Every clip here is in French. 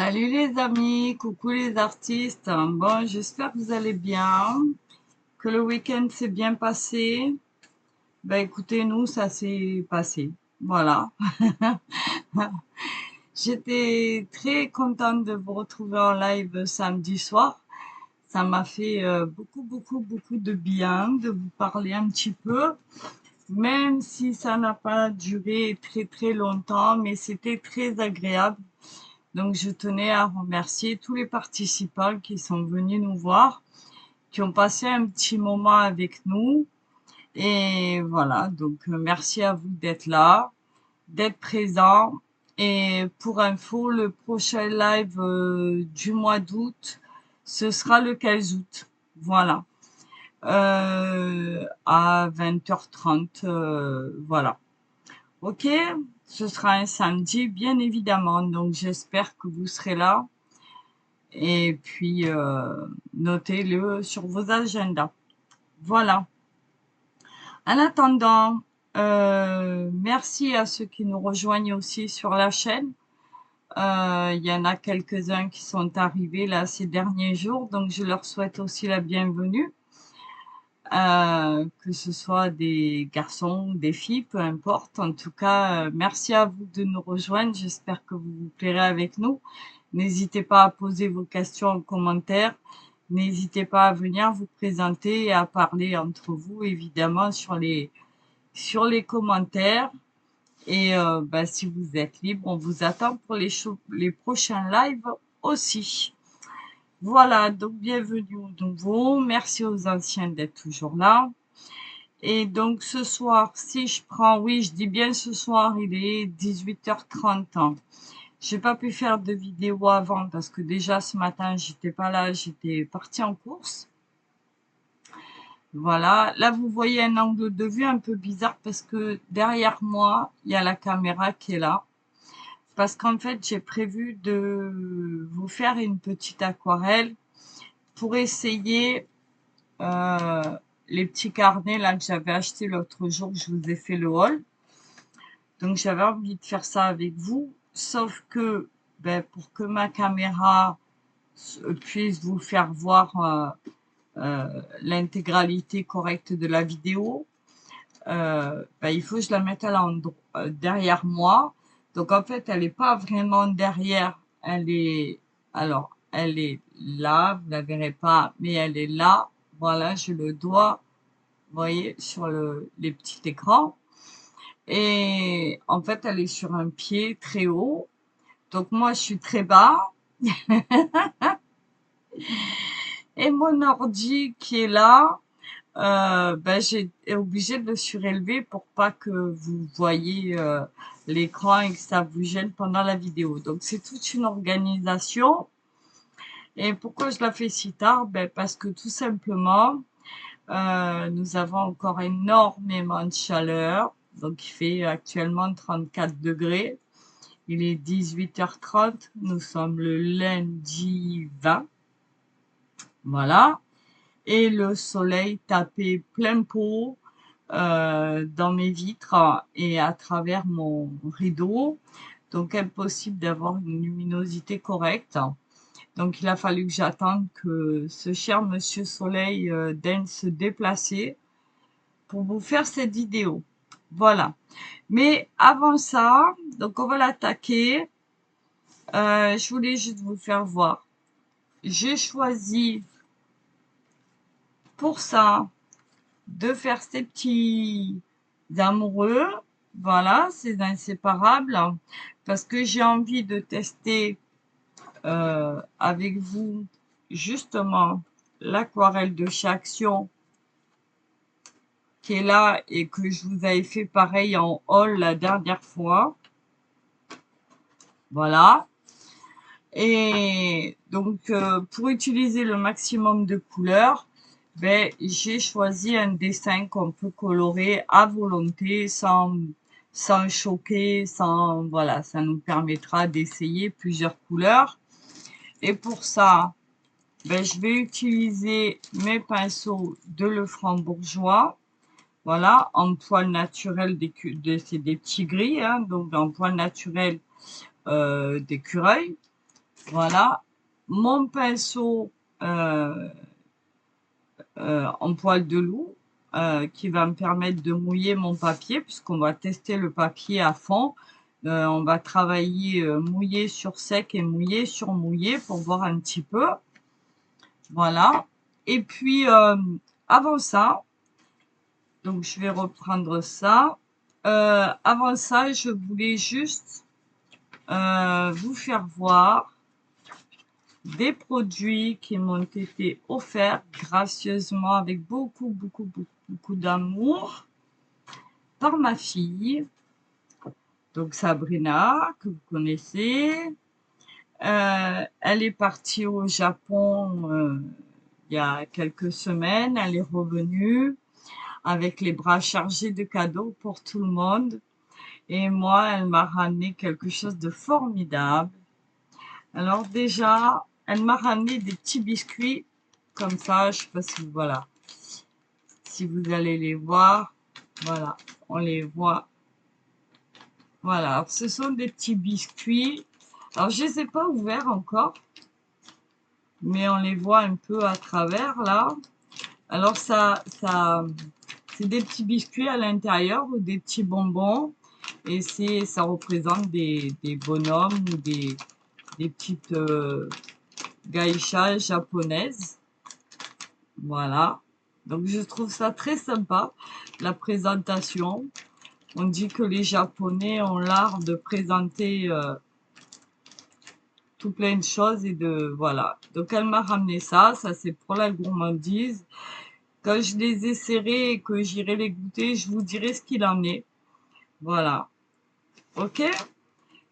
Salut les amis, coucou les artistes. Bon, j'espère que vous allez bien, que le week-end s'est bien passé. Ben écoutez, nous, ça s'est passé. Voilà. J'étais très contente de vous retrouver en live samedi soir. Ça m'a fait beaucoup de bien de vous parler un petit peu, même si ça n'a pas duré très longtemps, mais c'était très agréable. Donc, je tenais à remercier tous les participants qui sont venus nous voir, qui ont passé un petit moment avec nous. Et voilà, donc merci à vous d'être là, d'être présents. Et pour info, le prochain live du mois d'août, ce sera le 15 août. Voilà. À 20h30. Voilà. Ok, ce sera un samedi, bien évidemment. Donc j'espère que vous serez là. Et puis, notez-le sur vos agendas. Voilà. En attendant, merci à ceux qui nous rejoignent aussi sur la chaîne. Il y en a quelques-uns qui sont arrivés là ces derniers jours, donc je leur souhaite aussi la bienvenue. Que ce soit des garçons, des filles, peu importe. En tout cas, merci à vous de nous rejoindre. J'espère que vous vous plairez avec nous. N'hésitez pas à poser vos questions en commentaire. N'hésitez pas à venir vous présenter et à parler entre vous, évidemment, sur les commentaires. Et bah, si vous êtes libre, on vous attend pour les prochains lives aussi. Voilà, donc bienvenue aux nouveaux. Merci aux anciens d'être toujours là. Et donc ce soir, si je prends, oui, je dis bien ce soir, il est 18h30. J'ai pas pu faire de vidéo avant parce que déjà ce matin, j'étais pas là, j'étais partie en course. Voilà, là vous voyez un angle de vue un peu bizarre parce que derrière moi, il y a la caméra qui est là. Parce qu'en fait, j'ai prévu de vous faire une petite aquarelle pour essayer les petits carnets là que j'avais acheté l'autre jour, que je vous ai fait le haul. Donc j'avais envie de faire ça avec vous, sauf que ben, pour que ma caméra puisse vous faire voir l'intégralité correcte de la vidéo, ben, il faut que je la mette à derrière moi. Donc en fait, elle n'est pas vraiment derrière, elle est là, vous la verrez pas, mais elle est là. Voilà, je le dois, vous voyez, sur les petits écrans. Et en fait, elle est sur un pied très haut. Donc moi, je suis très bas. Et mon ordi qui est là, ben, j'ai obligé de le surélever pour pas que vous voyez l'écran et que ça vous gêne pendant la vidéo. Donc c'est toute une organisation. Et pourquoi je la fais si tard? Ben, parce que tout simplement, nous avons encore énormément de chaleur. Donc il fait actuellement 34 degrés. Il est 18h30. Nous sommes le lundi 20. Voilà. Et le soleil tapait plein pot dans mes vitres et à travers mon rideau. Donc, impossible d'avoir une luminosité correcte. Donc, il a fallu que j'attende que ce cher Monsieur Soleil daigne se déplacer pour vous faire cette vidéo. Voilà. Mais avant ça, donc on va l'attaquer. Je voulais juste vous faire voir. J'ai choisi pour ça de faire ces petits amoureux. Voilà, ces inséparables. Parce que j'ai envie de tester avec vous justement l'aquarelle de chez Action qui est là et que je vous avais fait pareil en haul la dernière fois. Voilà. Et donc, pour utiliser le maximum de couleurs, ben, j'ai choisi un dessin qu'on peut colorer à volonté sans choquer, sans, voilà, ça nous permettra d'essayer plusieurs couleurs. Et pour ça, ben, je vais utiliser mes pinceaux de Lefranc-Bourgeois. Voilà, en poil naturel, c'est des petits gris, hein, donc en poil naturel d'écureuil. Voilà. Mon pinceau en poil de loup qui va me permettre de mouiller mon papier puisqu'on va tester le papier à fond. On va travailler mouillé sur sec et mouillé sur mouillé pour voir un petit peu. Voilà. Et puis, avant ça, donc je vais reprendre ça. Avant ça, je voulais juste vous faire voir des produits qui m'ont été offerts gracieusement avec beaucoup d'amour par ma fille, donc Sabrina, que vous connaissez. Elle est partie au Japon il y a quelques semaines, elle est revenue avec les bras chargés de cadeaux pour tout le monde. Et moi, elle m'a ramené quelque chose de formidable. Alors déjà, elle m'a ramené des petits biscuits comme ça, je sais pas si voilà, si vous allez les voir, voilà, on les voit. Voilà, alors, ce sont des petits biscuits. Alors je les ai pas ouverts encore, mais on les voit un peu à travers là. Alors c'est des petits biscuits à l'intérieur ou des petits bonbons et ça représente des bonhommes ou des petites geishas japonaises. Voilà. Donc je trouve ça très sympa, la présentation. On dit que les Japonais ont l'art de présenter tout plein de choses et de... Voilà. Donc elle m'a ramené ça. Ça c'est pour la gourmandise. Quand je les essaierai et que j'irai les goûter, je vous dirai ce qu'il en est. Voilà. Ok?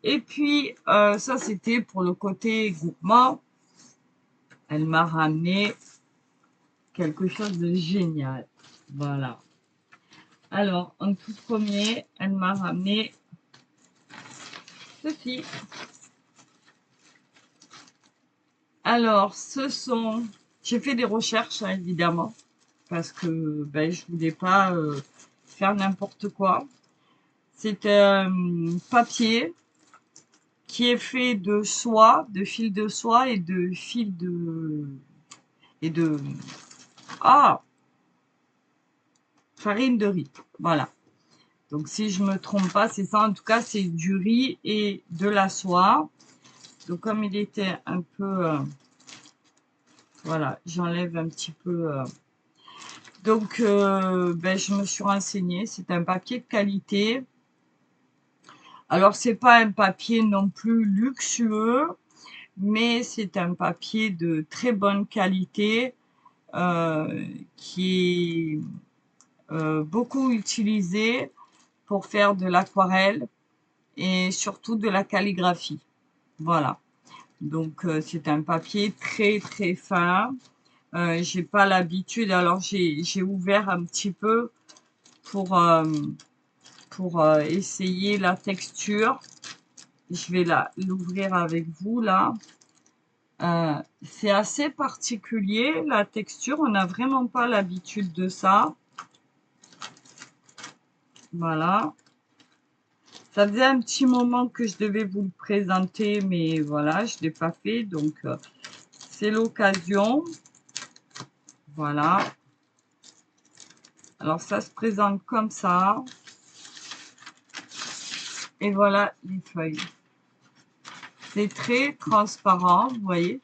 Et puis, ça c'était pour le côté gourmand. Elle m'a ramené quelque chose de génial. Voilà. Alors, en tout premier, elle m'a ramené ceci. Alors, ce sont... J'ai fait des recherches, hein, évidemment, parce que ben, je voulais pas faire n'importe quoi. C'est un papier qui est fait de soie, de fil de soie et de fil de... et de... Ah! Farine de riz. Voilà. Donc, si je me trompe pas, c'est ça. En tout cas, c'est du riz et de la soie. Donc, comme il était un peu... voilà, j'enlève un petit peu... Donc, ben, je me suis renseignée. C'est un papier de qualité. Alors, c'est pas un papier non plus luxueux, mais c'est un papier de très bonne qualité qui est beaucoup utilisé pour faire de l'aquarelle et surtout de la calligraphie. Voilà. Donc, c'est un papier très fin. J'ai pas l'habitude, alors j'ai ouvert un petit peu pour essayer la texture. Je vais l'ouvrir avec vous là. C'est assez particulier la texture, on n'a vraiment pas l'habitude de ça. Voilà. Ça faisait un petit moment que je devais vous le présenter, mais voilà, je ne l'ai pas fait, donc c'est l'occasion. Voilà. Alors ça se présente comme ça. Et voilà les feuilles. C'est très transparent, vous voyez.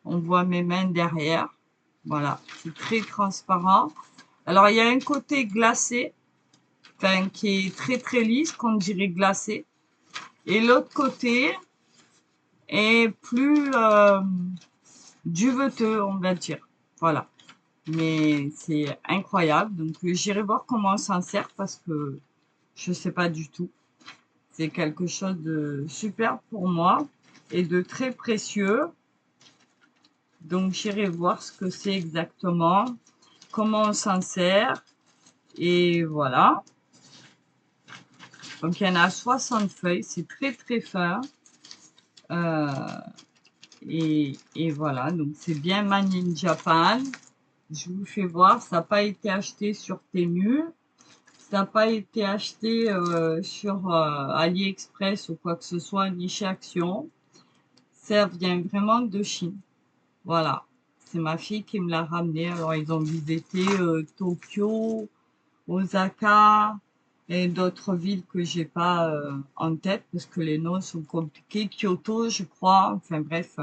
On voit mes mains derrière. Voilà, c'est très transparent. Alors il y a un côté glacé, enfin qui est très lisse, qu'on dirait glacé. Et l'autre côté est plus duveteux, on va dire. Voilà. Mais c'est incroyable. Donc j'irai voir comment on s'en sert parce que je ne sais pas du tout. C'est quelque chose de super pour moi et de très précieux. Donc j'irai voir ce que c'est exactement, comment on s'en sert. Et voilà. Donc il y en a 60 feuilles, c'est très fin. Et voilà, donc c'est bien Made in Japan. Je vous fais voir, ça n'a pas été acheté sur Temu. Ça n'a pas été acheté sur AliExpress ou quoi que ce soit, ni chez Action. Ça vient vraiment de Chine. Voilà. C'est ma fille qui me l'a ramené. Alors, ils ont visité Tokyo, Osaka et d'autres villes que j'ai pas en tête parce que les noms sont compliqués. Kyoto, je crois. Enfin, bref.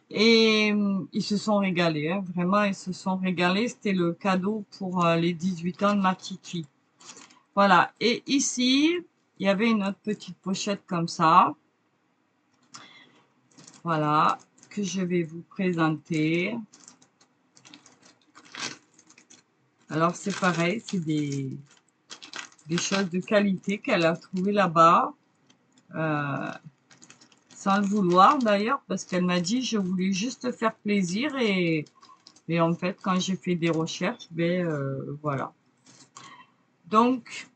Et ils se sont régalés, hein. Vraiment, ils se sont régalés. C'était le cadeau pour les 18 ans de ma petite fille. Voilà. Et ici, il y avait une autre petite pochette comme ça. Voilà. Que je vais vous présenter. Alors, c'est pareil. C'est des choses de qualité qu'elle a trouvées là-bas. Sans le vouloir d'ailleurs, parce qu'elle m'a dit je voulais juste faire plaisir et en fait quand j'ai fait des recherches, ben voilà. Donc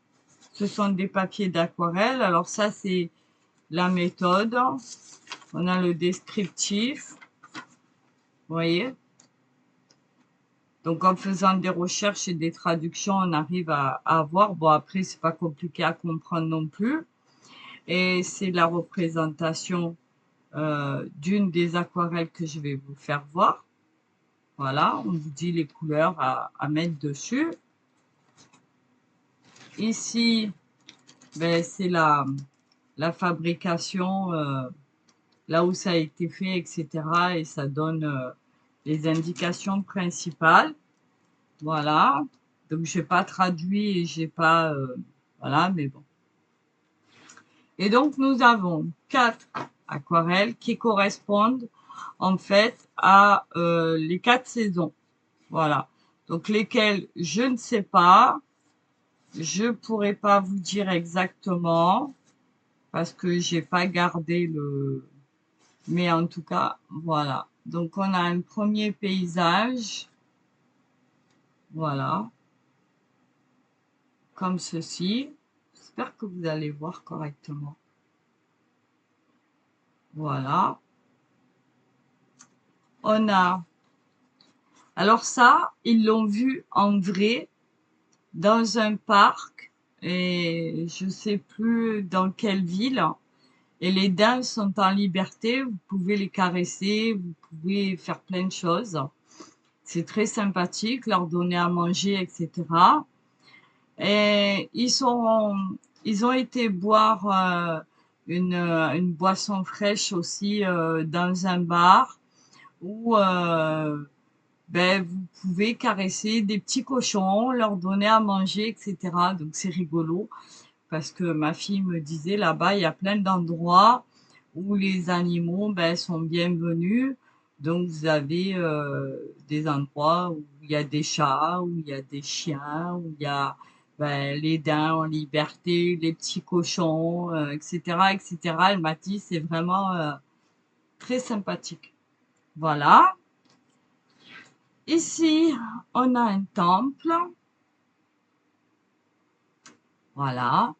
ce sont des papiers d'aquarelle. Alors ça c'est la méthode. On a le descriptif. Vous voyez? Donc en faisant des recherches et des traductions, on arrive à voir. Bon après c'est pas compliqué à comprendre non plus. Et c'est la représentation d'une des aquarelles que je vais vous faire voir. Voilà, on vous dit les couleurs à mettre dessus. Ici, ben, c'est la fabrication, là où ça a été fait, etc. Et ça donne les indications principales. Voilà. Donc, j'ai pas traduit et j'ai pas... voilà, mais bon. Et donc, nous avons 4 aquarelles qui correspondent en fait à les 4 saisons. Voilà. Donc, lesquelles, je ne sais pas. Je pourrais pas vous dire exactement parce que j'ai pas gardé le... Mais en tout cas, voilà. Donc, on a un premier paysage. Voilà. Comme ceci. J'espère que vous allez voir correctement. Voilà. On a... Alors ça, ils l'ont vu en vrai dans un parc et je sais plus dans quelle ville. Et les daims sont en liberté, vous pouvez les caresser, vous pouvez faire plein de choses. C'est très sympathique, leur donner à manger, etc. Et ils ont été boire une boisson fraîche aussi dans un bar où ben, vous pouvez caresser des petits cochons, leur donner à manger, etc. Donc c'est rigolo parce que ma fille me disait là-bas, il y a plein d'endroits où les animaux ben, sont bienvenus. Donc vous avez des endroits où il y a des chats, où il y a des chiens, où il y a ben, les daims en liberté, les petits cochons, etc., etc. Elle m'a dit c'est vraiment très sympathique. Voilà. Ici, on a un temple. Voilà.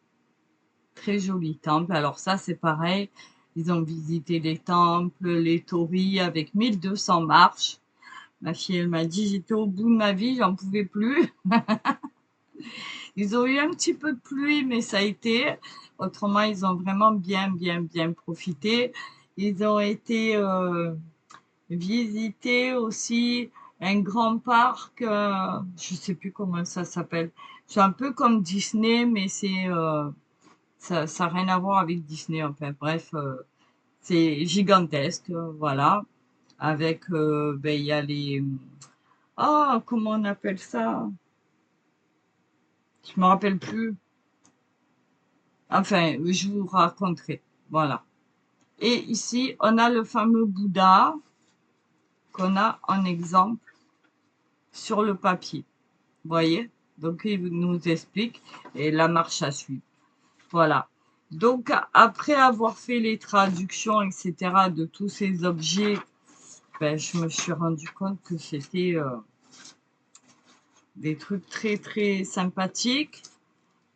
Très joli temple. Alors ça, c'est pareil. Ils ont visité les temples, les torii avec 1200 marches. Ma fille, elle m'a dit, j'étais au bout de ma vie, j'en pouvais plus. Ils ont eu un petit peu de pluie, mais ça a été. Autrement, ils ont vraiment bien profité. Ils ont été visiter aussi un grand parc, je sais plus comment ça s'appelle. C'est un peu comme Disney, mais c'est ça n'a rien à voir avec Disney. Enfin bref, c'est gigantesque, voilà. Avec, ben il y a les... Ah, comment on appelle ça? Je me rappelle plus. Enfin, je vous raconterai. Voilà. Et ici, on a le fameux Bouddha qu'on a en exemple sur le papier. Vous voyez? Donc, il nous explique et la marche à suivre. Voilà. Donc, après avoir fait les traductions, etc., de tous ces objets, ben, je me suis rendu compte que c'était des trucs très sympathiques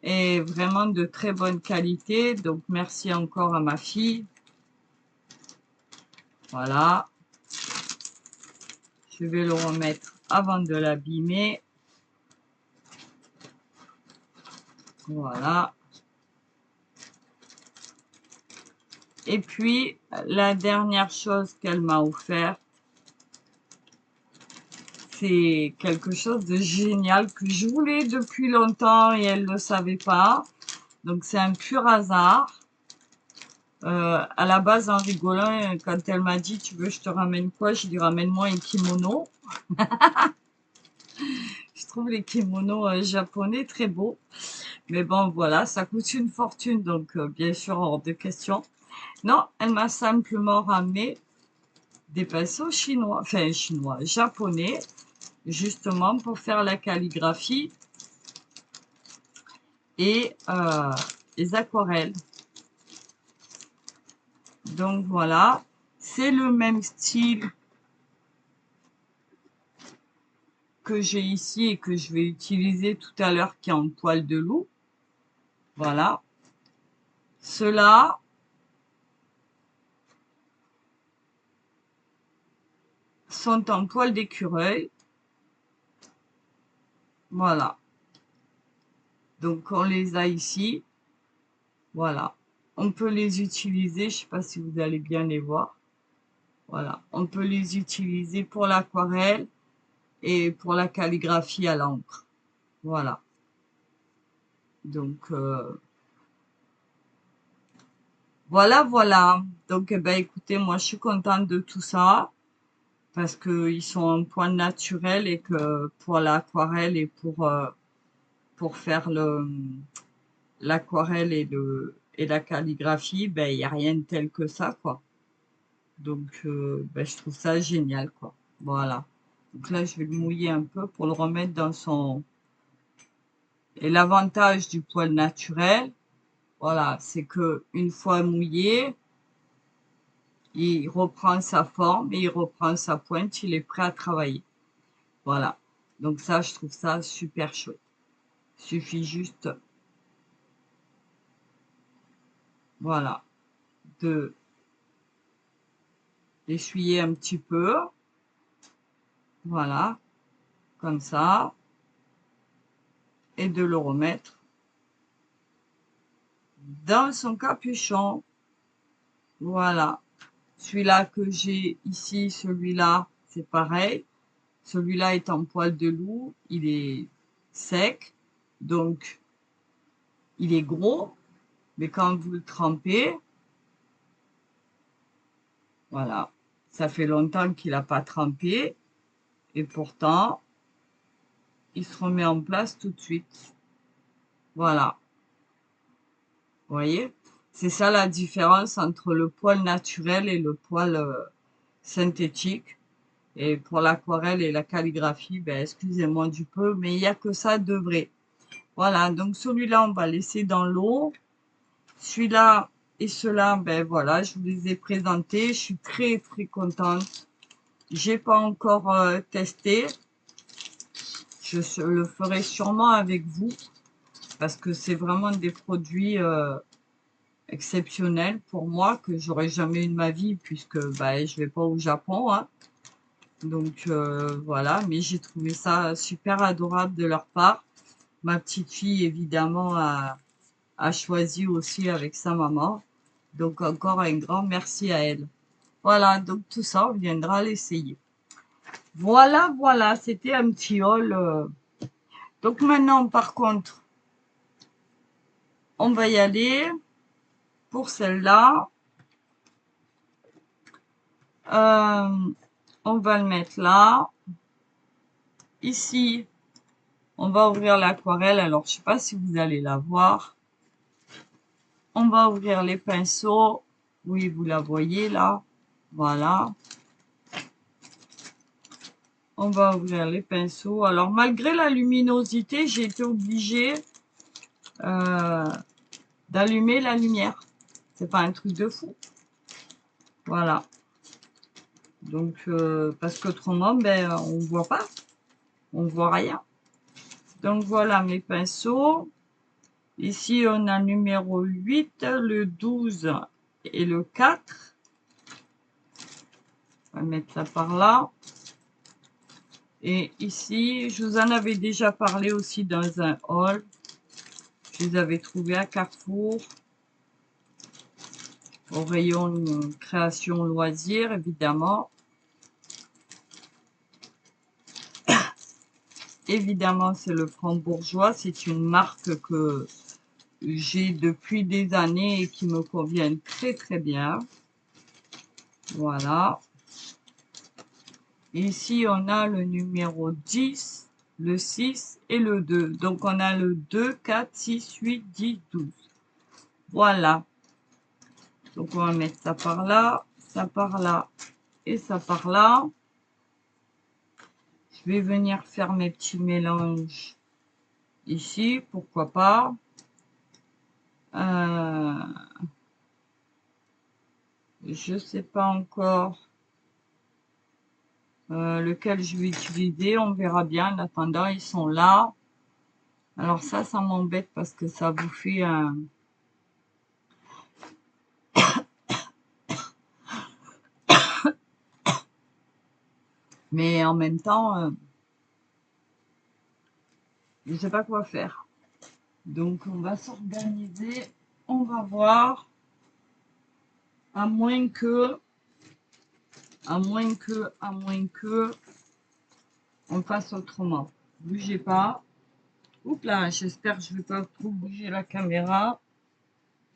et vraiment de très bonne qualité. Donc, merci encore à ma fille. Voilà. Je vais le remettre avant de l'abîmer. Voilà. Et puis, la dernière chose qu'elle m'a offert, c'est quelque chose de génial que je voulais depuis longtemps et elle ne le savait pas. Donc, c'est un pur hasard. À la base, en rigolant, quand elle m'a dit « Tu veux, je te ramène quoi ?» Je lui ramène-moi un kimono. Je trouve les kimonos japonais très beaux. Mais bon, voilà, ça coûte une fortune, donc bien sûr, hors de question. Non, elle m'a simplement ramené des pinceaux chinois, enfin chinois, japonais, justement pour faire la calligraphie et les aquarelles. Donc voilà, c'est le même style que j'ai ici et que je vais utiliser tout à l'heure qui est en poil de loup. Voilà. Ceux-là, sont en poil d'écureuil. Voilà. Donc on les a ici. Voilà. On peut les utiliser, je ne sais pas si vous allez bien les voir. Voilà. On peut les utiliser pour l'aquarelle et pour la calligraphie à l'encre. Voilà. Donc, voilà. Donc, eh ben, écoutez, moi, je suis contente de tout ça parce qu'ils sont en point naturel et que pour l'aquarelle et pour faire l'aquarelle et la calligraphie, ben, il n'y a rien de tel que ça, quoi. Donc, ben, je trouve ça génial, quoi. Voilà. Donc là, je vais le mouiller un peu pour le remettre dans son... Et l'avantage du poil naturel, voilà, c'est que une fois mouillé, il reprend sa forme et il reprend sa pointe, il est prêt à travailler. Voilà. Donc ça, je trouve ça super chouette. Il suffit juste, voilà, de d'essuyer un petit peu. Voilà, comme ça. Et de le remettre dans son capuchon. Voilà. Celui-là que j'ai ici, celui-là, c'est pareil. Celui-là est en poil de loup, il est sec, donc il est gros, mais quand vous le trempez, voilà, ça fait longtemps qu'il n'a pas trempé, et pourtant, il se remet en place tout de suite. Voilà, vous voyez? C'est ça la différence entre le poil naturel et le poil synthétique. Et pour l'aquarelle et la calligraphie, ben, excusez-moi du peu, mais il n'y a que ça de vrai. Voilà, donc celui-là, on va laisser dans l'eau. Celui-là et ceux-là, ben voilà, je vous les ai présentés. Je suis très, très contente. J'ai pas encore testé. Je le ferai sûrement avec vous parce que c'est vraiment des produits exceptionnels pour moi que j'aurais jamais eu de ma vie puisque ben, je vais pas au Japon, hein. Donc voilà, mais j'ai trouvé ça super adorable de leur part. Ma petite fille, évidemment, a choisi aussi avec sa maman. Donc encore un grand merci à elle. Voilà, donc tout ça, on viendra l'essayer. Voilà, c'était un petit haul. Donc maintenant, par contre, on va y aller pour celle-là. On va le mettre là. Ici, on va ouvrir l'aquarelle. Alors, je ne sais pas si vous allez la voir. On va ouvrir les pinceaux. Oui, vous la voyez là. Voilà. On va ouvrir les pinceaux. Alors, malgré la luminosité, j'ai été obligée d'allumer la lumière. C'est pas un truc de fou. Voilà. Donc, parce qu'autrement, ben, on voit pas. On voit rien. Donc, voilà mes pinceaux. Ici, on a le numéro 8, le 12 et le 4. On va mettre ça par là. Et ici, je vous en avais déjà parlé aussi dans un haul. Je les avais trouvés à Carrefour. au rayon création loisirs, évidemment. Évidemment, c'est le Franc-Bourgeois. C'est une marque que j'ai depuis des années et qui me convient très très bien. Voilà. Ici, on a le numéro 10, le 6 et le 2. Donc, on a le 2, 4, 6, 8, 10, 12. Voilà. Donc, on va mettre ça par là et ça par là. Je vais venir faire mes petits mélanges ici, pourquoi pas. Je sais pas encore lequel je vais utiliser. On verra bien. En attendant, ils sont là. Alors ça m'embête parce que ça vous fait un... Mais en même temps, je sais pas quoi faire. Donc, on va s'organiser. On va voir. À moins que, on fasse autrement. Bougez pas. Oups là, j'espère que je vais pas trop bouger la caméra.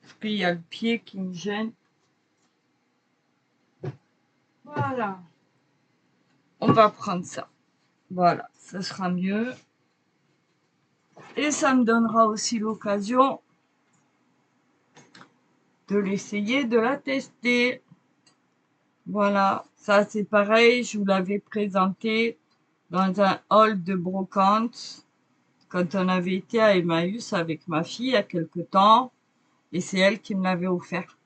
Parce qu'il y a le pied qui me gêne. Voilà. On va prendre ça. Voilà, ça sera mieux. Et ça me donnera aussi l'occasion de l'essayer, de la tester. Voilà, ça c'est pareil, je vous l'avais présenté dans un hall de brocante quand on avait été à Emmaüs avec ma fille il y a quelque temps. Et c'est elle qui me l'avait offert.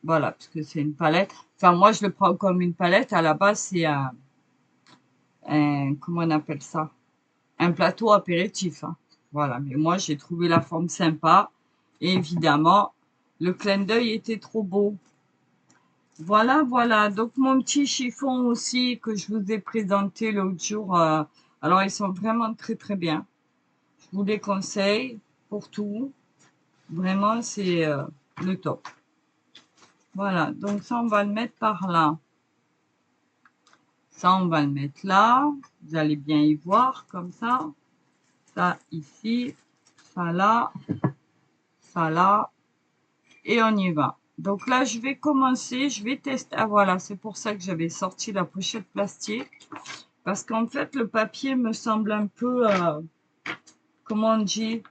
Voilà, parce que c'est une palette. Enfin, moi, je le prends comme une palette. À la base, c'est comment on appelle ça? Un plateau apéritif. Hein. Voilà, mais moi, j'ai trouvé la forme sympa. Et évidemment, le clin d'œil était trop beau. Voilà, voilà. Donc, mon petit chiffon aussi que je vous ai présenté l'autre jour. Alors, ils sont vraiment très, très bien. Je vous les conseille pour tout. Vraiment, c'est le top. Voilà, donc ça, on va le mettre par là. Ça, on va le mettre là. Vous allez bien y voir, comme ça. Ça ici, ça là, ça là. Et on y va. Donc là, je vais commencer, je vais tester. Ah voilà, c'est pour ça que j'avais sorti la pochette plastique. Parce qu'en fait, le papier me semble un peu, comment on dit,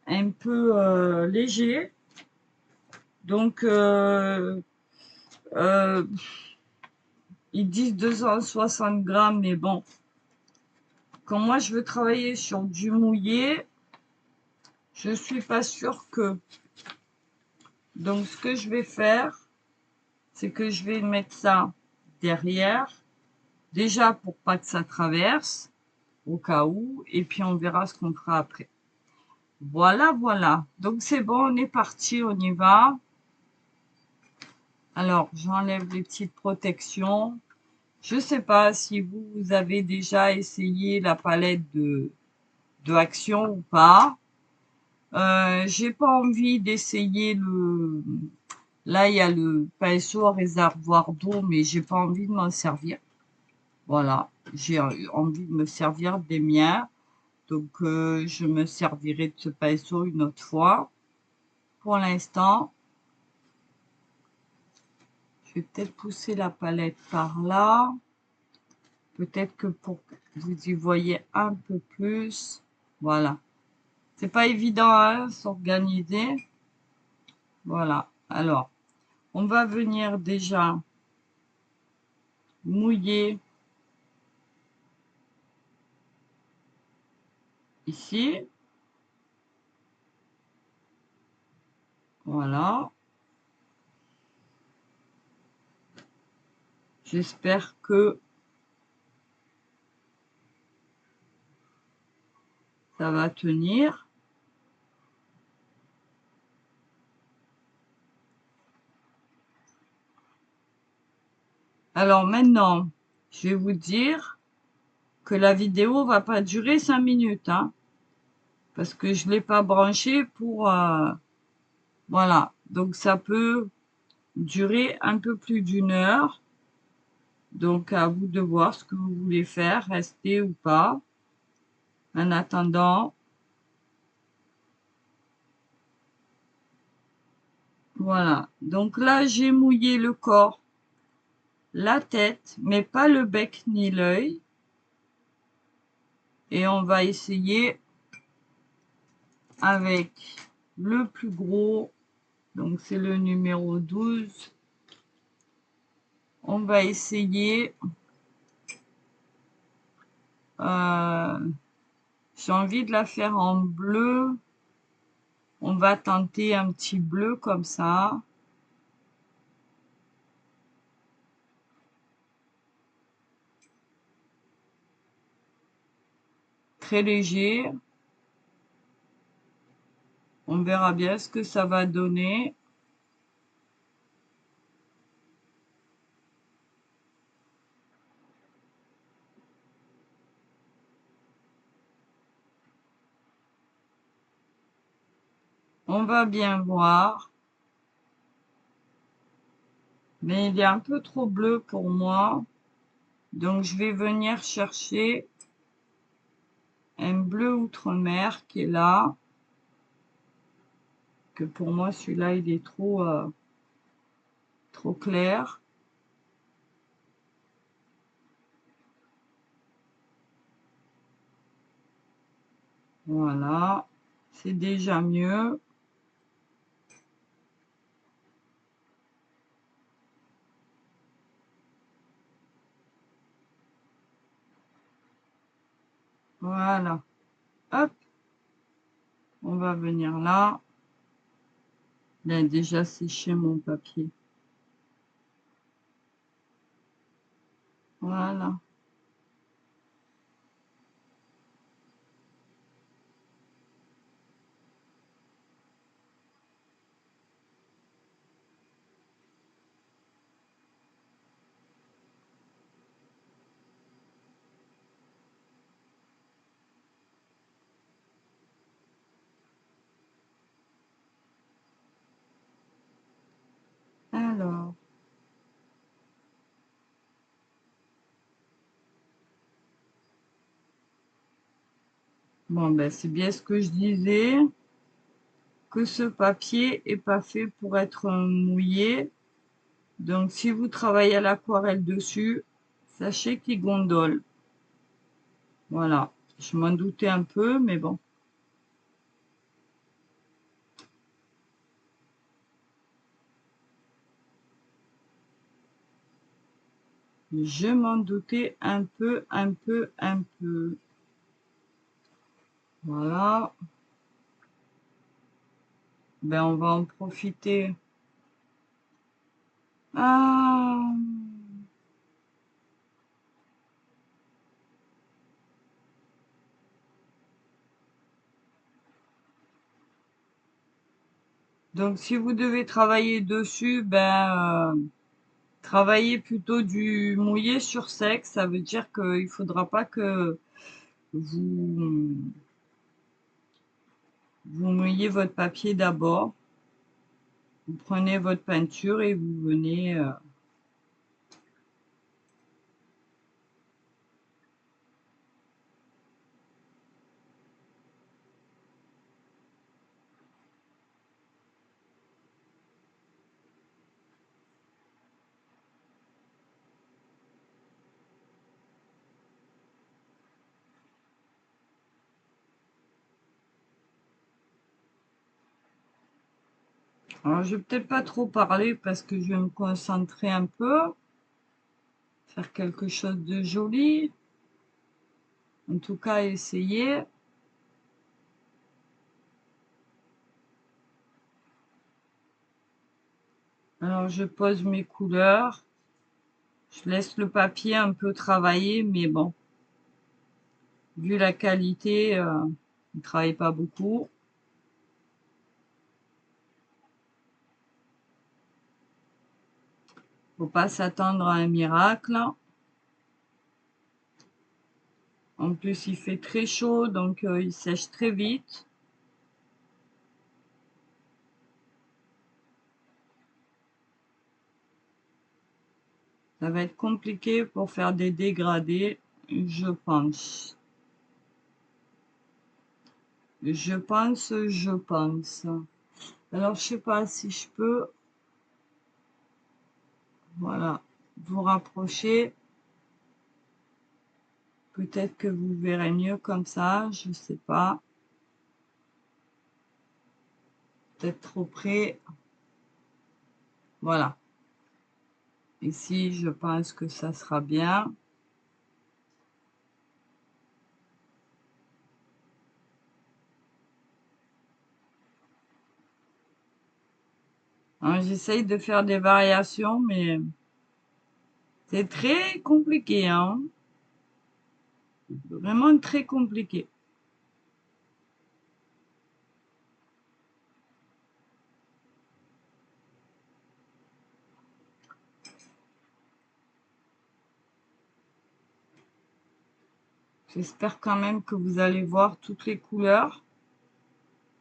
un peu léger. Donc, ils disent 260 grammes, mais bon. Quand moi, je veux travailler sur du mouillé, je suis pas sûre que. Donc, ce que je vais faire, c'est que je vais mettre ça derrière. Déjà, pour pas que ça traverse, au cas où. Et puis, on verra ce qu'on fera après. Voilà, voilà. Donc, c'est bon, on est parti, on y va. Alors, j'enlève les petites protections. Je sais pas si vous avez déjà essayé la palette de Action ou pas. J'ai pas envie d'essayer le... Là, il y a le pinceau à réservoir d'eau, mais j'ai pas envie de m'en servir. Voilà, j'ai envie de me servir des miens. Donc, je me servirai de ce pinceau une autre fois. Pour l'instant, je vais peut-être pousser la palette par là. Peut-être que pour que vous y voyez un peu plus. Voilà. C'est pas évident à s'organiser. Voilà. Alors, on va venir déjà mouiller ici. Voilà. J'espère que ça va tenir. Alors maintenant, je vais vous dire que la vidéo va pas durer 5 minutes. Hein, parce que je ne l'ai pas branché pour... voilà. Donc ça peut durer un peu plus d'1 heure. Donc à vous de voir ce que vous voulez faire, rester ou pas. En attendant, voilà. Donc là, j'ai mouillé le corps, la tête, mais pas le bec ni l'œil. Et on va essayer avec le plus gros. Donc c'est le numéro 12. On va essayer. J'ai envie de la faire en bleu. On va tenter un petit bleu comme ça. Très léger. On verra bien ce que ça va donner. On va bien voir. Mais il est un peu trop bleu pour moi. Donc je vais venir chercher un bleu outre-mer qui est là. Que pour moi celui-là il est trop clair. Voilà. C'est déjà mieux. Voilà. Hop. On va venir là. Il a déjà séché mon papier. Voilà. Alors. Bon, ben c'est bien ce que je disais. Que ce papier est pas fait pour être mouillé. Donc si vous travaillez à l'aquarelle dessus, sachez qu'il gondole. Voilà, je m'en doutais un peu, mais bon. Je m'en doutais un peu. Voilà. Ben on va en profiter. Ah. Donc si vous devez travailler dessus, ben travaillez plutôt du mouillé sur sec. Ça veut dire qu'il ne faudra pas que vous mouillez votre papier d'abord. Vous prenez votre peinture et vous venez... Alors, je vais peut-être pas trop parler parce que je vais me concentrer un peu. Faire quelque chose de joli. En tout cas, essayer. Alors, je pose mes couleurs. Je laisse le papier un peu travailler, mais bon. Vu la qualité, il ne travaille pas beaucoup. Faut pas s'attendre à un miracle. En plus, il fait très chaud, donc il sèche très vite. Ça va être compliqué pour faire des dégradés, je pense. Je pense. Alors, je sais pas si je peux, voilà, vous rapprocher. Peut-être que vous verrez mieux comme ça, je sais pas. Peut-être trop près. Voilà. Ici, je pense que ça sera bien. Hein, j'essaye de faire des variations, mais c'est très compliqué, hein. Vraiment très compliqué. J'espère quand même que vous allez voir toutes les couleurs.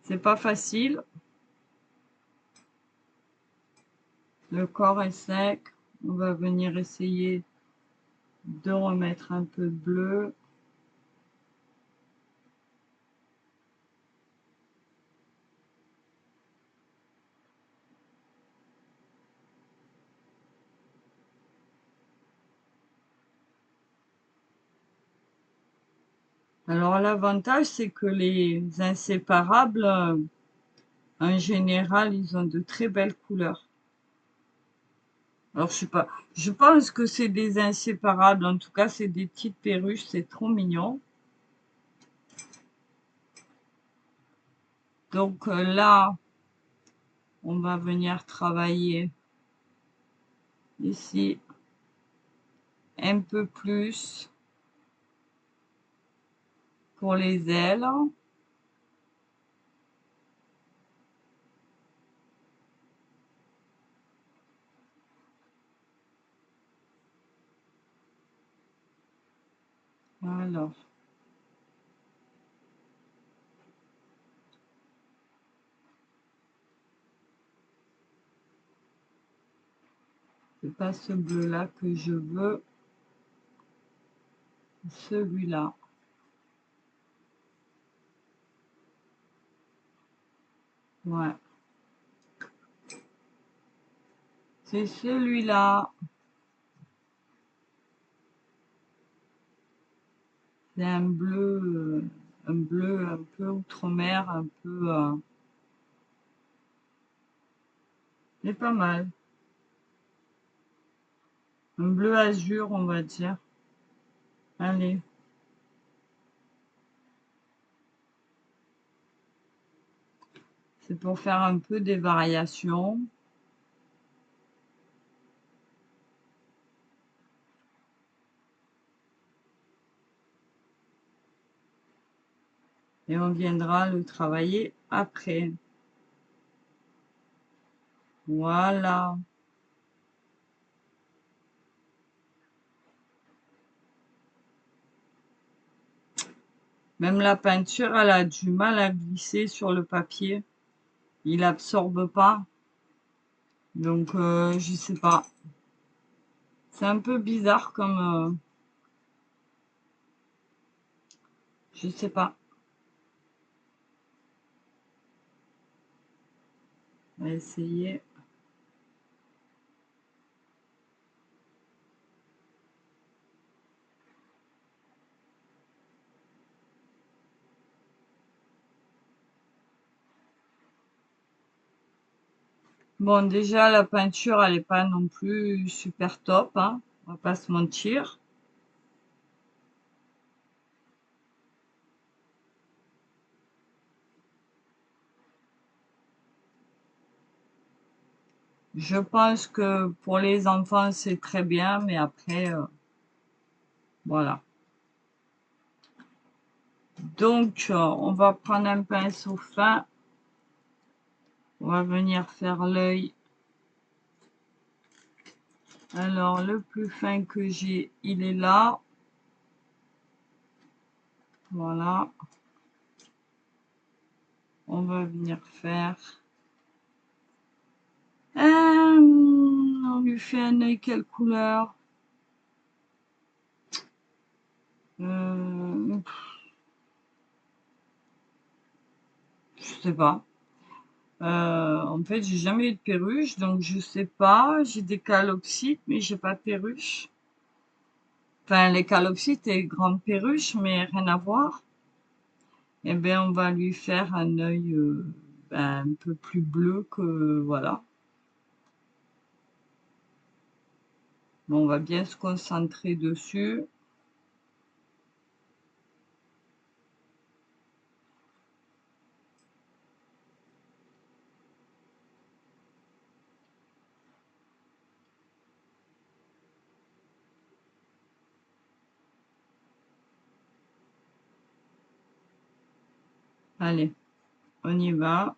C'est pas facile. Le corps est sec. On va venir essayer de remettre un peu de bleu. Alors l'avantage, c'est que les inséparables, en général, ils ont de très belles couleurs. Alors je sais pas, je pense que c'est des inséparables. En tout cas, c'est des petites perruches, c'est trop mignon. Donc là, on va venir travailler ici un peu plus pour les ailes. Alors, c'est pas ce bleu-là que je veux, celui-là. Ouais, c'est celui-là. C'est un bleu un peu outre-mer, un peu... c'est pas mal. Un bleu azur, on va dire. Allez. C'est pour faire un peu des variations. Et on viendra le travailler après. Voilà. Même la peinture, elle a du mal à glisser sur le papier. Il absorbe pas. Donc, je sais pas. C'est un peu bizarre comme... je sais pas. On va essayer. Bon, déjà, la peinture, elle est pas non plus super top, hein. On va pas se mentir. Je pense que pour les enfants, c'est très bien, mais après, voilà. Donc, on va prendre un pinceau fin. On va venir faire l'œil. Alors, le plus fin que j'ai, il est là. Voilà. On va venir faire... on lui fait un œil quelle couleur? Euh, je sais pas. En fait, j'ai jamais eu de perruche, donc je sais pas. J'ai des calopsites, mais j'ai pas de perruche. Enfin, les calopsites et grandes perruches, mais rien à voir. Eh bien, on va lui faire un œil ben, un peu plus bleu que... Voilà. Bon, on va bien se concentrer dessus. Allez, on y va.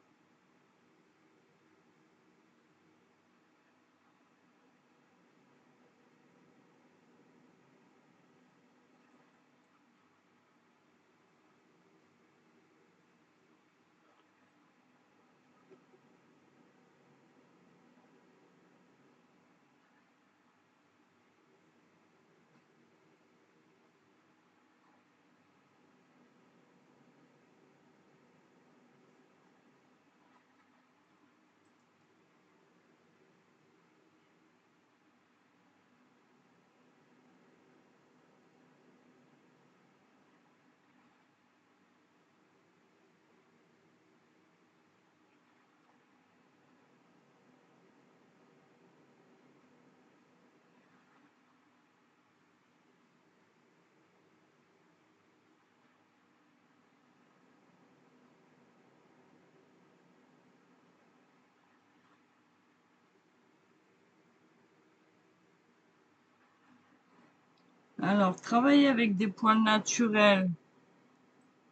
Alors, travailler avec des poils naturels,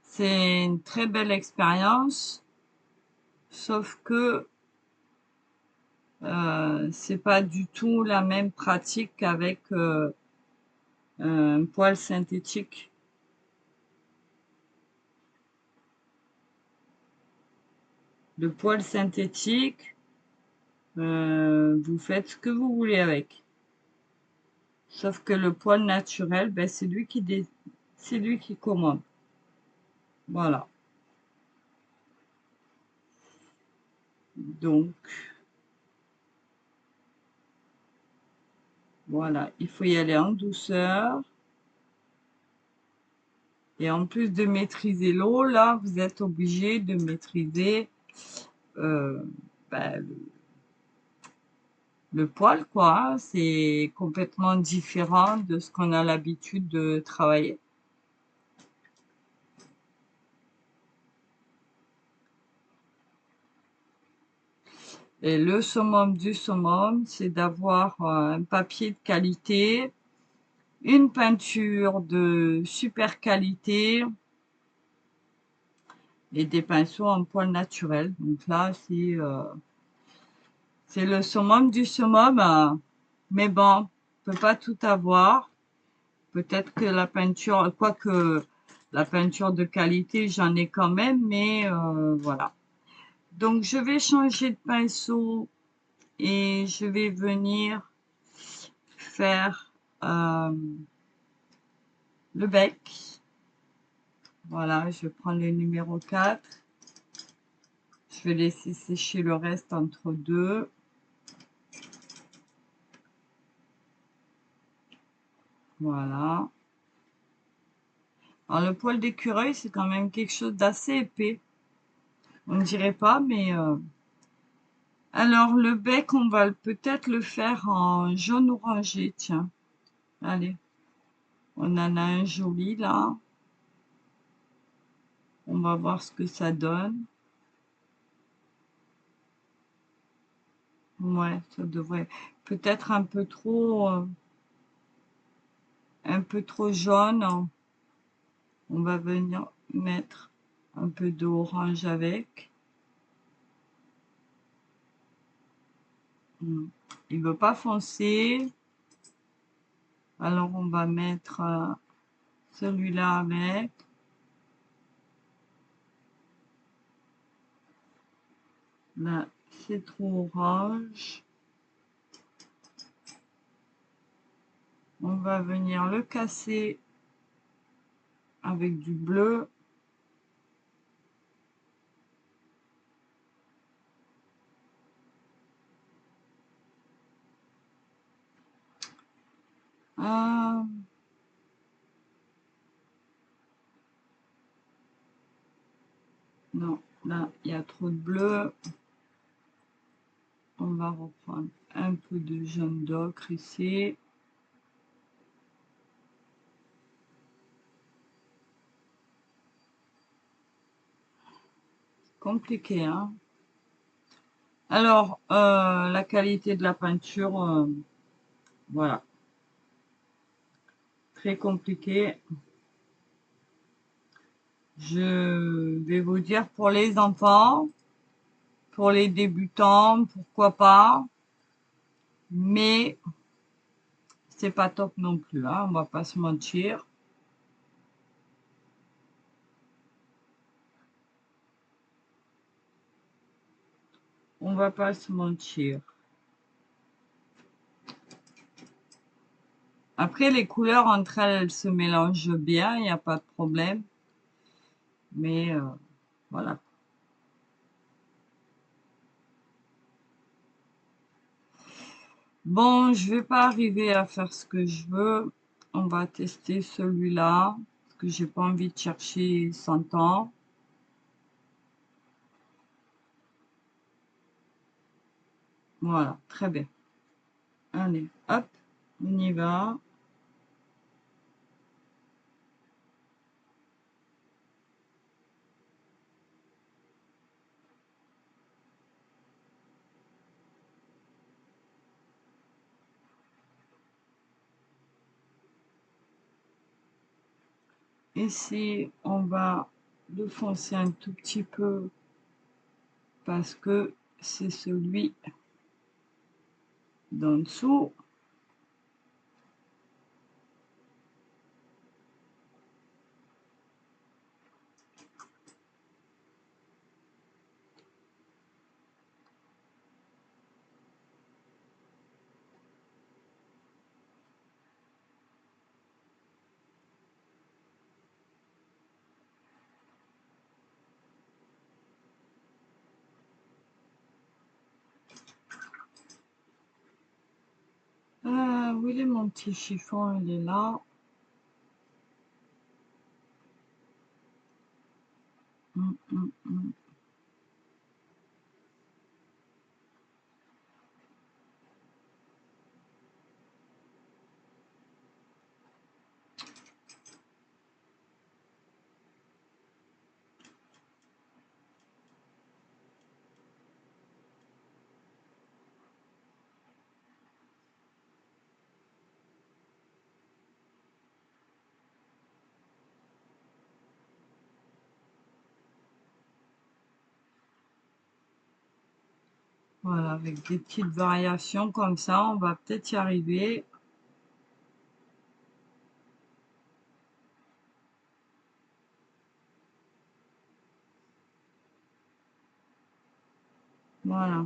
c'est une très belle expérience, sauf que c'est pas du tout la même pratique qu'avec un poil synthétique. Le poil synthétique, vous faites ce que vous voulez avec. Sauf que le poil naturel, ben, c'est lui qui commande. Voilà. Donc, voilà. Il faut y aller en douceur. Et en plus de maîtriser l'eau, là, vous êtes obligé de maîtriser euh, ben, le poil, quoi. Hein. C'est complètement différent de ce qu'on a l'habitude de travailler. Et le summum du summum, c'est d'avoir un papier de qualité, une peinture de super qualité et des pinceaux en poil naturel. Donc là, c'est le summum du summum. Mais bon, on peut pas tout avoir. Peut-être que la peinture, quoique la peinture de qualité, j'en ai quand même, mais voilà. Donc je vais changer de pinceau et je vais venir faire le bec. Voilà, je prends le numéro 4. Je vais laisser sécher le reste entre deux. Voilà. Alors le poil d'écureuil, c'est quand même quelque chose d'assez épais. On ne dirait pas, mais... Alors le bec, on va peut-être le faire en jaune orangé, tiens. Allez, on en a un joli là. On va voir ce que ça donne. Ouais, ça devrait... Peut-être un peu trop jaune. On va venir mettre un peu d'orange avec. Il veut pas foncer. Alors on va mettre celui-là avec. Là, c'est trop orange. On va venir le casser avec du bleu. Euh, non, là, il y a trop de bleu. On va reprendre un peu de jaune d'ocre ici. Compliqué, hein? Alors, la qualité de la peinture, voilà, très compliqué. Je vais vous dire pour les enfants, pour les débutants, pourquoi pas, mais c'est pas top non plus, hein, on va pas se mentir. On va pas se mentir. Après, les couleurs entre elles, elles se mélangent bien, il n'y a pas de problème. Mais voilà. Bon, je vais pas arriver à faire ce que je veux. On va tester celui-là, parce que j'ai pas envie de chercher 100 ans. Voilà, très bien. Allez, hop, on y va. Ici, on va le foncer un tout petit peu parce que c'est celui d'en dessous. Où il est mon petit chiffon? Il est là. Hum, hum, hum. Voilà, avec des petites variations comme ça, on va peut-être y arriver. Voilà.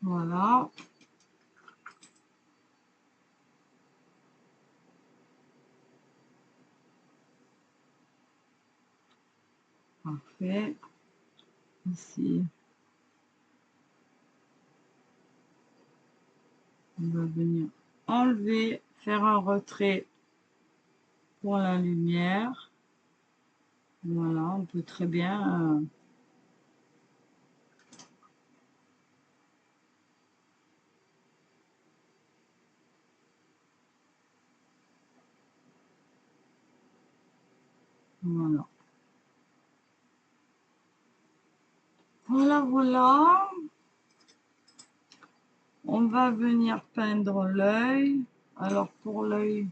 Voilà. Parfait. Ici, on va venir enlever, faire un retrait pour la lumière. Voilà, on peut très bien... voilà. Voilà, voilà. On va venir peindre l'œil. Alors pour l'œil,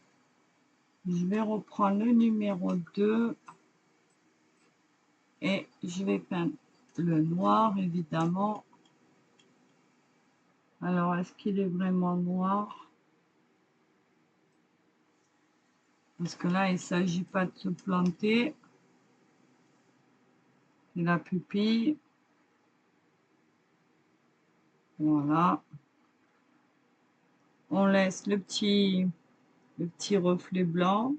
je vais reprendre le numéro 2 et je vais peindre le noir évidemment. Alors est-ce qu'il est vraiment noir? Parce que là, il ne s'agit pas de se planter. C'est la pupille. Voilà. On laisse le petit reflet blanc.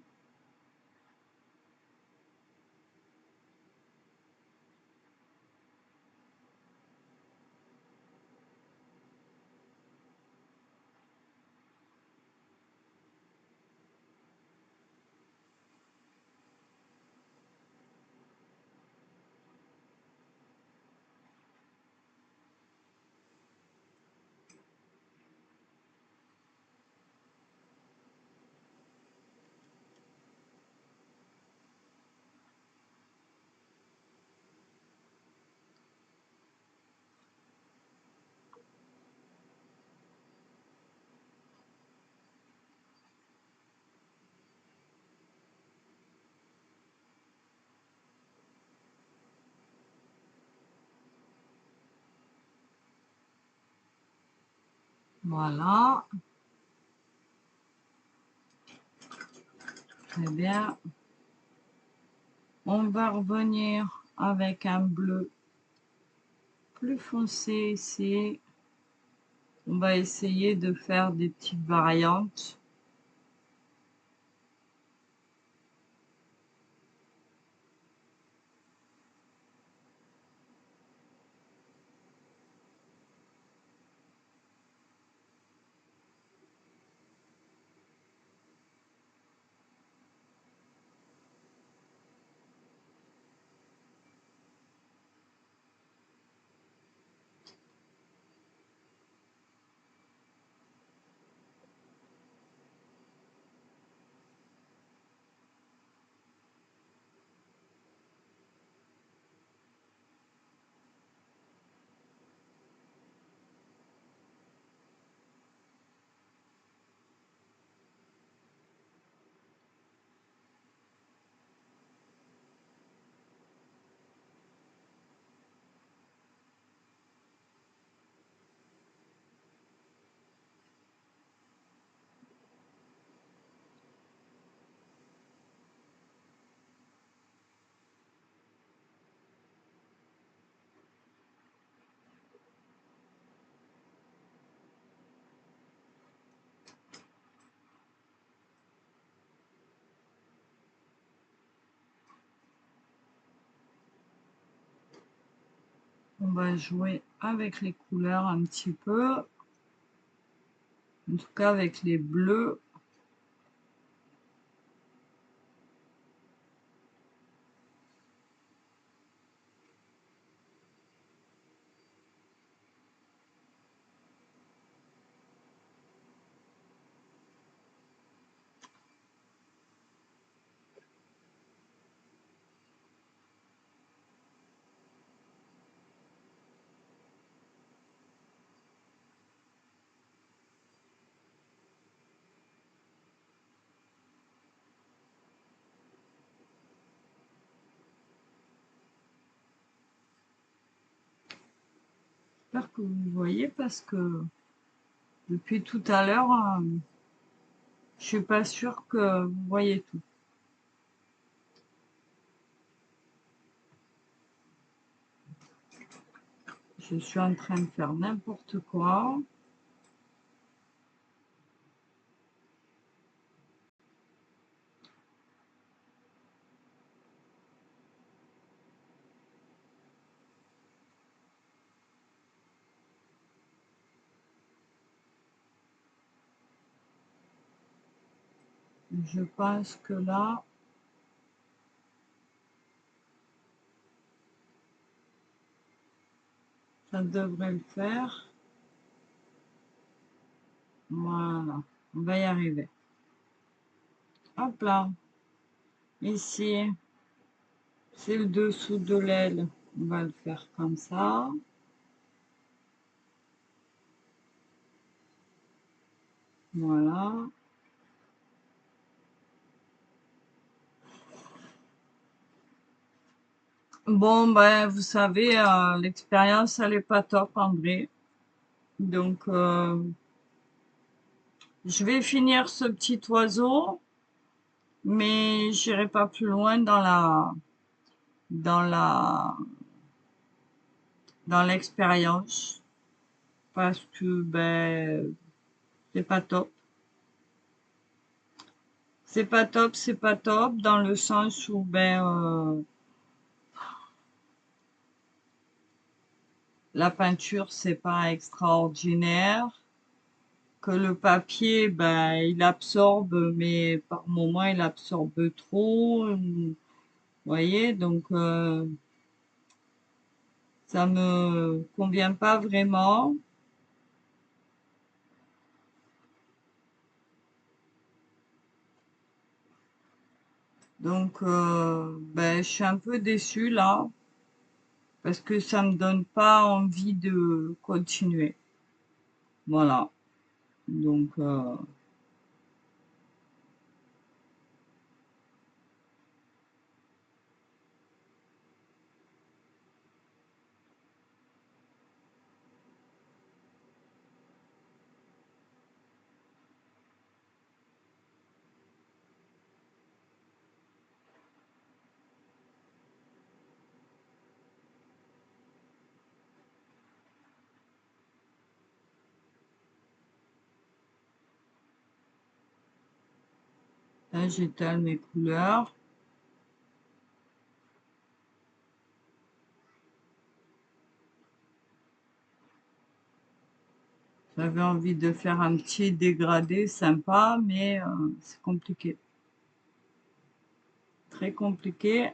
Voilà, très bien. On va revenir avec un bleu plus foncé ici. On va essayer de faire des petites variantes. On va jouer avec les couleurs un petit peu. En tout cas avec les bleus. J'espère que vous voyez parce que depuis tout à l'heure, je suis pas sûre que vous voyez tout. Je suis en train de faire n'importe quoi. Je pense que là, ça devrait le faire. Voilà, on va y arriver. Hop là, ici, c'est le dessous de l'aile. On va le faire comme ça. Voilà. Bon, ben, vous savez, l'expérience, elle est pas top, André. Donc, je vais finir ce petit oiseau, mais j'irai pas plus loin dans la, dans l'expérience parce que, ben, C'est pas top. C'est pas top, c'est pas top, dans le sens où, ben, la peinture, c'est pas extraordinaire, que le papier, ben, il absorbe, mais par moment, il absorbe trop, vous voyez, donc ça me convient pas vraiment. Donc, ben, je suis un peu déçue là, parce que ça me donne pas envie de continuer. Voilà. Donc, là, j'étale mes couleurs. J'avais envie de faire un petit dégradé sympa, mais c'est compliqué. Très compliqué.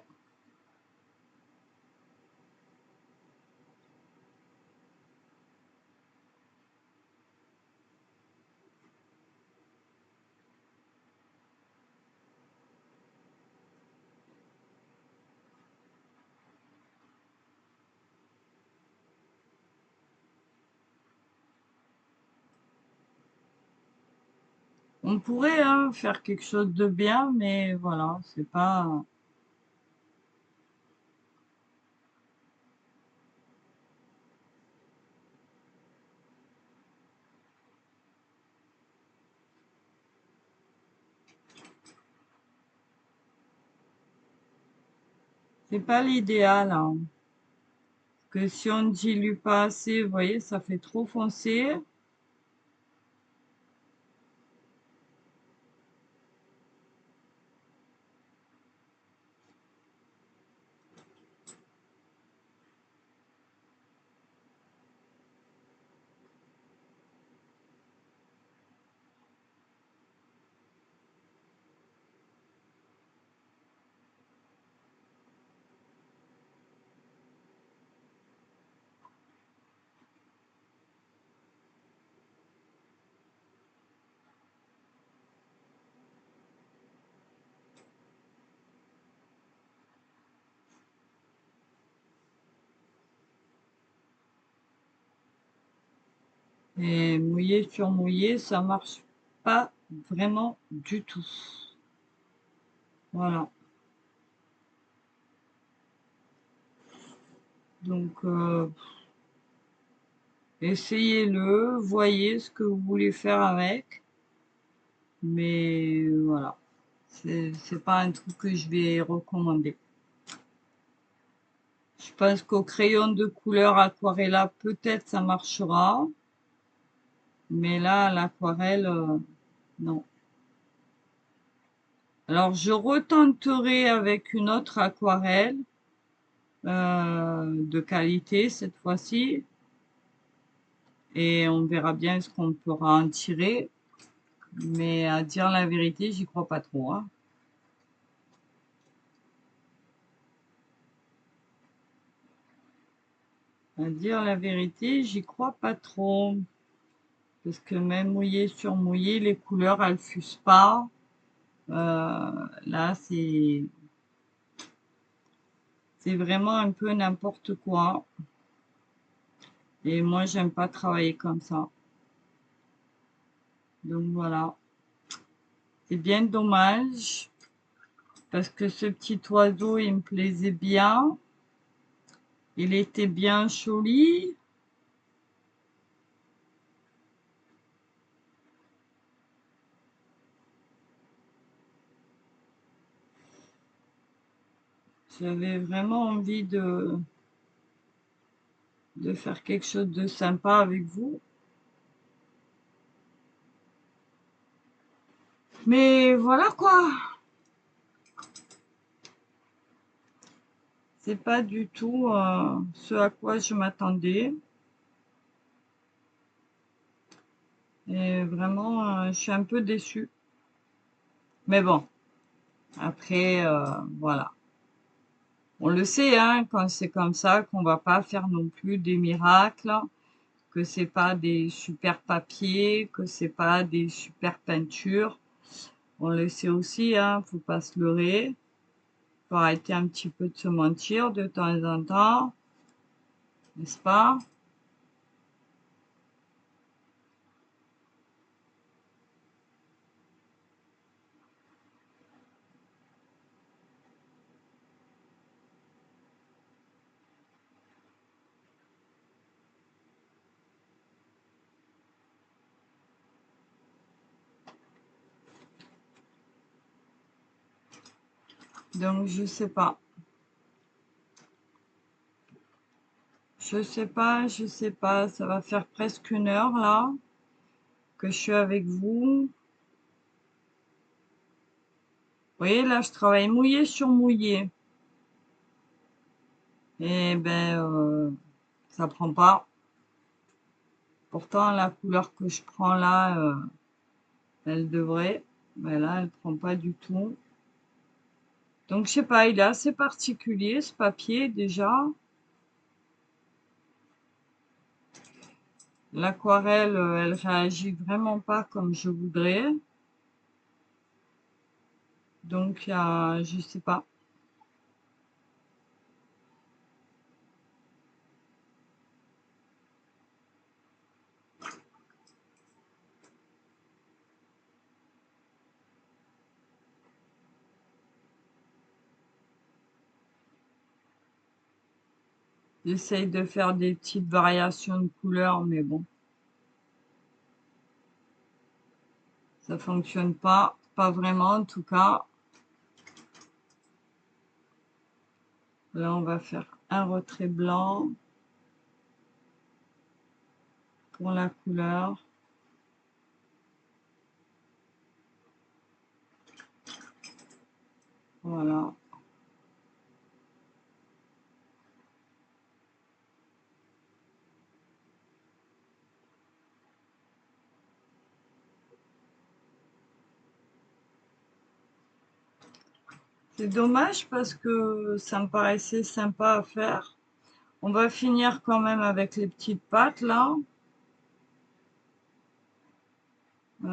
On pourrait hein, faire quelque chose de bien, mais voilà, c'est pas l'idéal. Hein. Que si on ne dilue pas assez, vous voyez, ça fait trop foncé. Et mouillé sur mouillé, ça marche pas vraiment du tout. Voilà. Donc, essayez-le, voyez ce que vous voulez faire avec. Mais voilà, c'est pas un truc que je vais recommander. Je pense qu'au crayon de couleur aquarella, peut-être ça marchera. Mais là, l'aquarelle, non. Alors, je retenterai avec une autre aquarelle de qualité cette fois-ci. Et on verra bien ce qu'on pourra en tirer. Mais à dire la vérité, j'y crois pas trop. Hein. À dire la vérité, j'y crois pas trop. Parce que même mouillé sur mouillé, les couleurs, elles fusent pas. Là, c'est vraiment un peu n'importe quoi. Et moi, j'aime pas travailler comme ça. Donc voilà. C'est bien dommage. Parce que ce petit oiseau, il me plaisait bien. Il était bien joli. J'avais vraiment envie de faire quelque chose de sympa avec vous. Mais voilà quoi, c'est pas du tout ce à quoi je m'attendais. Et vraiment, je suis un peu déçue. Mais bon, après, voilà. On le sait, hein, quand c'est comme ça, qu'on va pas faire non plus des miracles, que c'est pas des super papiers, que c'est pas des super peintures. On le sait aussi, hein, faut pas se leurrer. Faut arrêter un petit peu de se mentir de temps en temps, n'est-ce pas? Donc je sais pas. Je sais pas, ça va faire presque 1 heure là que je suis avec vous. Vous voyez, là, je travaille mouillé sur mouillé. Et ben, ça prend pas. Pourtant, la couleur que je prends là, elle devrait. Mais là, elle prend pas du tout. Donc, je sais pas, il est assez particulier ce papier déjà. L'aquarelle, elle réagit vraiment pas comme je voudrais. Donc, je sais pas. J'essaye de faire des petites variations de couleurs, mais bon, ça fonctionne pas. Pas vraiment en tout cas. Là, on va faire un retrait blanc pour la couleur. Voilà. C'est dommage parce que ça me paraissait sympa à faire. On va finir quand même avec les petites pattes là. Ouais,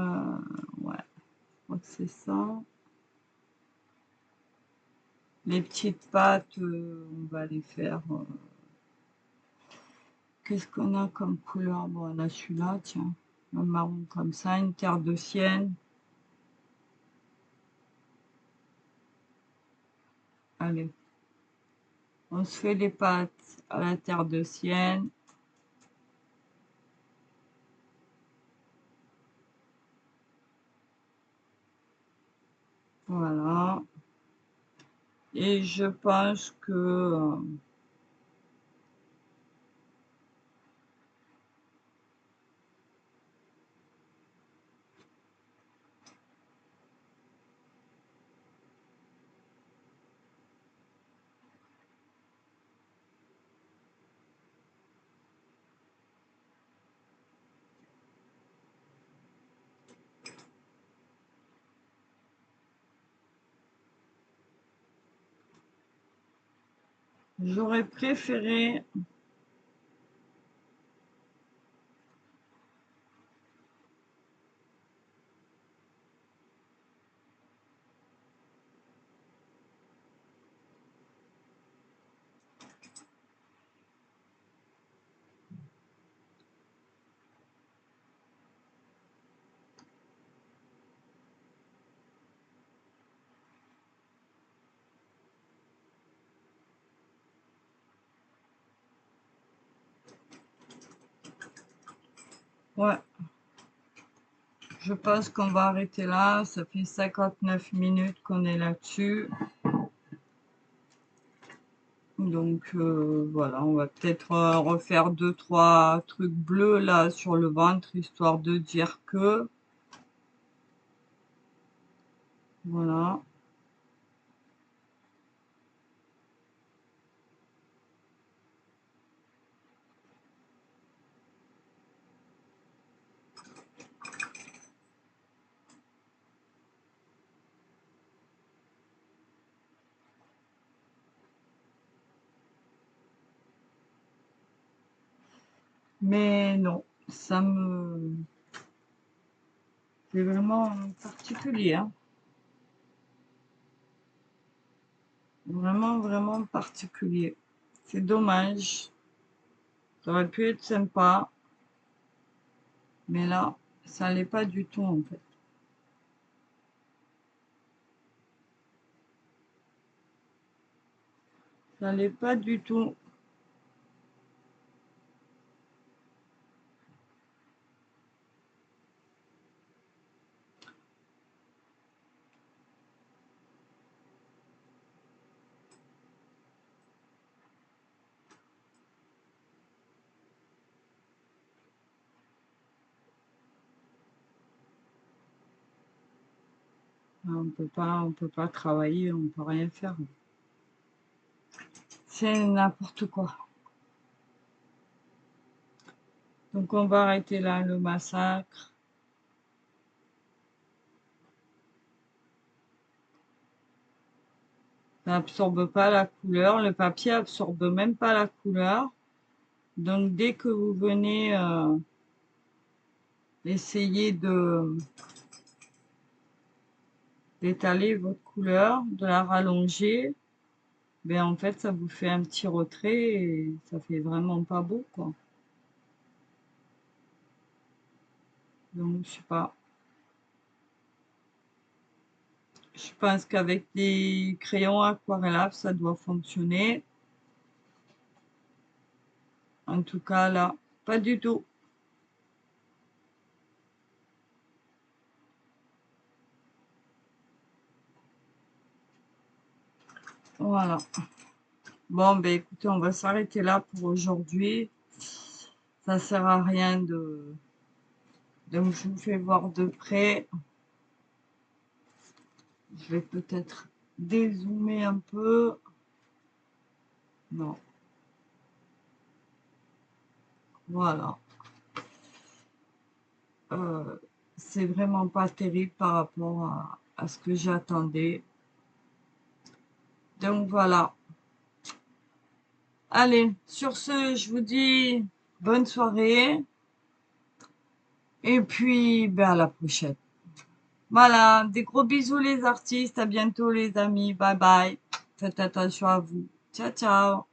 je crois que c'est ça. Les petites pattes, on va les faire. Qu'est-ce qu'on a comme couleur? Bon, on a celui-là, tiens. Un marron comme ça, une terre de sienne. Allez, on se fait les pattes à la terre de sienne. Voilà. Et je pense que j'aurais préféré. Ouais, je pense qu'on va arrêter là. Ça fait 59 minutes qu'on est là-dessus. Donc voilà, on va peut-être refaire 2, 3 trucs bleus là sur le ventre, histoire de dire que. Voilà. Mais non, ça me... C'est vraiment particulier, hein. Vraiment, vraiment particulier. C'est dommage. Ça aurait pu être sympa, mais là, ça l'est pas du tout en fait. Ça l'est pas du tout. On peut pas travailler, on peut rien faire. C'est n'importe quoi. Donc on va arrêter là le massacre. Ça absorbe pas la couleur. Le papier absorbe même pas la couleur. Donc dès que vous venez essayer de d'étaler votre couleur, de la rallonger, ben en fait ça vous fait un petit retrait et ça fait vraiment pas beau quoi. Donc je sais pas. Je pense qu'avec des crayons aquarellables ça doit fonctionner. En tout cas là, pas du tout. Voilà. Bon ben écoutez, on va s'arrêter là pour aujourd'hui. Ça sert à rien de... Donc je vous fais voir de près. Je vais peut-être dézoomer un peu. Non, voilà. Euh, c'est vraiment pas terrible par rapport à ce que j'attendais. Donc voilà. Allez, sur ce, je vous dis bonne soirée. Et puis, ben à la prochaine. Voilà, des gros bisous les artistes. À bientôt les amis. Bye bye. Faites attention à vous. Ciao, ciao.